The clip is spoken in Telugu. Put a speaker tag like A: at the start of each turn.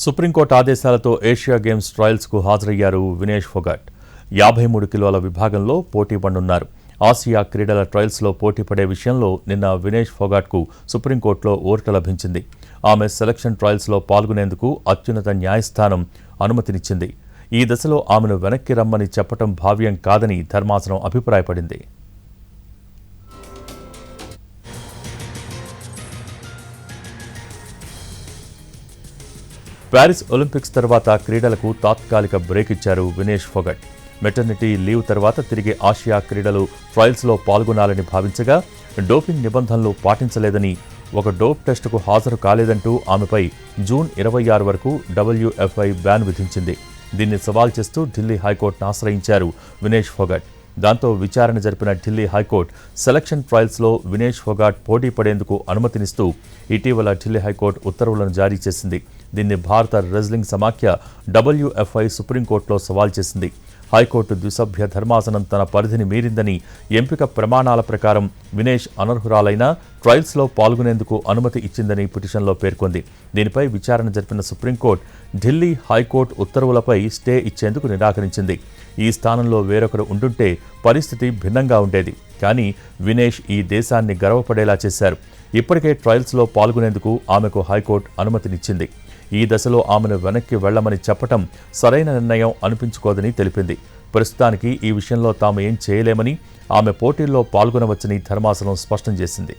A: సుప్రీంకోర్టు ఆదేశాలతో ఏషియా గేమ్స్ ట్రయల్స్కు హాజరయ్యారు వినేష్ ఫోగాట్. 53 కిలోల విభాగంలో పోటీ పడనున్నారు. ఆసియా క్రీడల ట్రయల్స్లో పోటీపడే విషయంలో నిన్న వినేష్ ఫోగాట్కు సుప్రీంకోర్టులో ఊరట లభించింది. ఆమె సెలక్షన్ ట్రయల్స్లో పాల్గొనేందుకు అత్యున్నత న్యాయస్థానం అనుమతినిచ్చింది. ఈ దశలో ఆమెను వెనక్కి రమ్మని చెప్పడం భావ్యం కాదని ధర్మాసనం అభిప్రాయపడింది. ప్యారిస్ ఒలింపిక్స్ తర్వాత క్రీడలకు తాత్కాలిక బ్రేక్ ఇచ్చారు వినేష్ ఫోగాట్. మెటర్నిటీ లీవ్ తర్వాత తిరిగి ఆసియా క్రీడలు ట్రయల్స్లో పాల్గొనాలని భావించగా డోపింగ్ నిబంధనలు పాటించలేదని, ఒక డోప్ టెస్టుకు హాజరు కాలేదంటూ ఆమెపై జూన్ 26 వరకు WFI బ్యాన్ విధించింది. దీన్ని సవాల్ చేస్తూ ఢిల్లీ హైకోర్టును ఆశ్రయించారు వినేష్ ఫోగాట్. దాంతో విచారణ జరిపిన ఢిల్లీ హైకోర్టు సెలక్షన్ ట్రయల్స్లో వినేష్ ఫోగాట్ పోటీ పడేందుకు అనుమతినిస్తూ ఇటీవల ఢిల్లీ హైకోర్టు ఉత్తర్వులను జారీ చేసింది. దీన్ని భారత రెజ్లింగ్ సమాఖ్య WFI సుప్రీంకోర్టులో సవాల్ చేసింది. హైకోర్టు ద్విసభ్య ధర్మాసనం తన పరిధిని మీరిందని, ఎంపిక ప్రమాణాల ప్రకారం వినేష్ అనర్హురాలైన ట్రయల్స్లో పాల్గొనేందుకు అనుమతి ఇచ్చిందని పిటిషన్లో పేర్కొంది. దీనిపై విచారణ జరిపిన సుప్రీంకోర్టు ఢిల్లీ హైకోర్టు ఉత్తర్వులపై స్టే ఇచ్చేందుకు నిరాకరించింది. ఈ స్థానంలో వేరొకరు ఉండుంటే పరిస్థితి భిన్నంగా ఉండేది. కానీ వినేష్ ఈ దేశాన్ని గర్వపడేలా చేశారు. ఇప్పటికే ట్రయల్స్లో పాల్గొనేందుకు ఆమెకు హైకోర్టు అనుమతినిచ్చింది. ఈ దశలో ఆమెను వెనక్కి వెళ్లమని చెప్పటం సరైన నిర్ణయం అనిపించుకోదని తెలిపింది. ప్రస్తుతానికి ఈ విషయంలో తాము ఏం చేయలేమని, ఆమె పోటీల్లో పాల్గొనవచ్చని ధర్మాసనం స్పష్టం చేసింది.